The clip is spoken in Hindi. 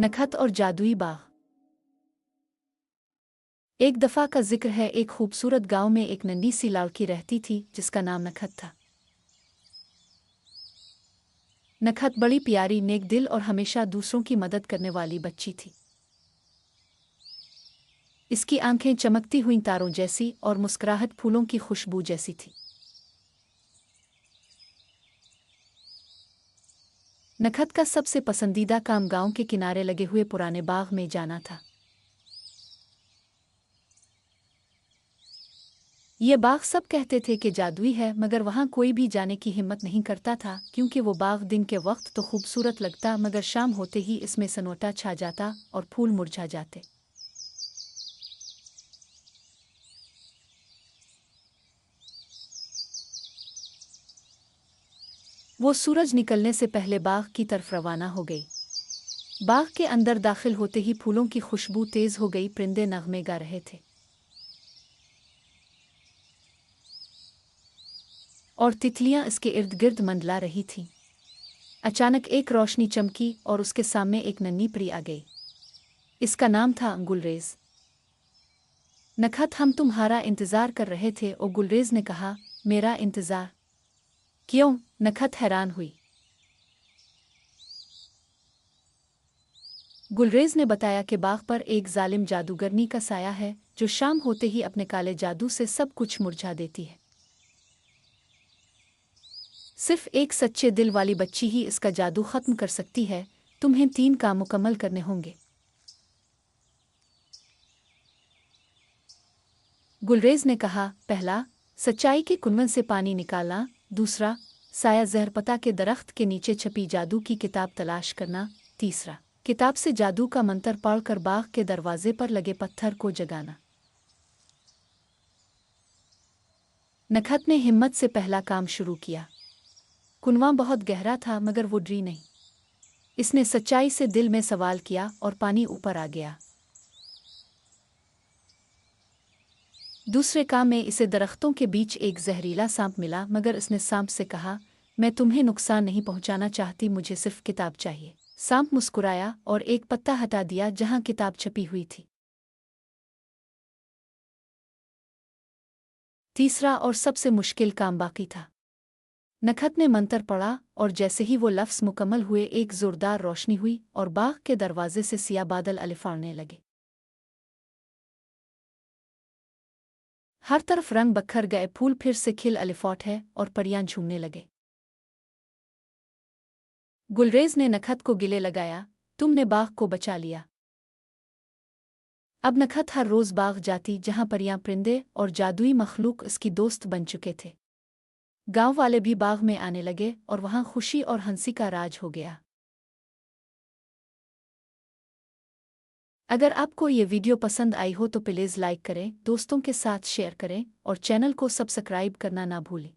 नखत और जादुई बाग। एक दफा का जिक्र है, एक खूबसूरत गांव में एक नन्ही सी लड़की रहती थी जिसका नाम नखत था। नखत बड़ी प्यारी, नेक दिल और हमेशा दूसरों की मदद करने वाली बच्ची थी। इसकी आंखें चमकती हुई तारों जैसी और मुस्कुराहट फूलों की खुशबू जैसी थी। नखत का सबसे पसंदीदा काम गांव के किनारे लगे हुए पुराने बाग में जाना था। ये बाग सब कहते थे कि जादुई है, मगर वहां कोई भी जाने की हिम्मत नहीं करता था, क्योंकि वो बाग दिन के वक्त तो खूबसूरत लगता, मगर शाम होते ही इसमें सन्नाटा छा जाता और फूल मुरझा जाते। वो सूरज निकलने से पहले बाग की तरफ रवाना हो गई। बाग के अंदर दाखिल होते ही फूलों की खुशबू तेज हो गई, परिंदे नगमे गा रहे थे और तितलियां इसके इर्द गिर्द मंडला रही थीं। अचानक एक रोशनी चमकी और उसके सामने एक नन्ही परी आ गई। इसका नाम था गुलरेज। नखत, हम तुम्हारा इंतजार कर रहे थे। और गुलरेज ने कहा, मेरा इंतजार? क्यों? नखत हैरान हुई। गुलरेज ने बताया कि बाग पर एक जालिम जादूगरनी का साया है, जो शाम होते ही अपने काले जादू से सब कुछ मुरझा देती है। सिर्फ एक सच्चे दिल वाली बच्ची ही इसका जादू खत्म कर सकती है। तुम्हें 3 काम मुकम्मल करने होंगे। गुलरेज ने कहा, पहला, सच्चाई के कुनवन से पानी निकालना। दूसरा, साया जहरपता के दरख्त के नीचे छपी जादू की किताब तलाश करना। तीसरा, किताब से जादू का मंत्र पढ़कर बाग के दरवाजे पर लगे पत्थर को जगाना। नखत ने हिम्मत से पहला काम शुरू किया। कुनवा बहुत गहरा था, मगर वो डरी नहीं। इसने सच्चाई से दिल में सवाल किया और पानी ऊपर आ गया। दूसरे काम में इसे दरख्तों के बीच एक जहरीला सांप मिला, मगर इसने सांप से कहा, मैं तुम्हें नुकसान नहीं पहुंचाना चाहती, मुझे सिर्फ किताब चाहिए। सांप मुस्कुराया और एक पत्ता हटा दिया जहां किताब छपी हुई थी। तीसरा और सबसे मुश्किल काम बाकी था। नखत ने मंत्र पढ़ा और जैसे ही वो लफ्ज़ मुकम्मल हुए, एक जोरदार रोशनी हुई और बाग के दरवाजे से सिया बादल अलिफाड़ने लगे। हर तरफ रंग बखर गए, फूल फिर से खिल अलिफॉट है और परियां झूमने लगे। गुलरेज ने नखत को गिले लगाया, तुमने बाग को बचा लिया। अब नखत हर रोज बाग जाती, जहां परियां, परिंदे और जादुई मखलूक इसकी दोस्त बन चुके थे। गांव वाले भी बाग में आने लगे और वहां खुशी और हंसी का राज हो गया। अगर आपको ये वीडियो पसंद आई हो तो प्लीज़ लाइक करें, दोस्तों के साथ शेयर करें और चैनल को सब्सक्राइब करना ना भूलें।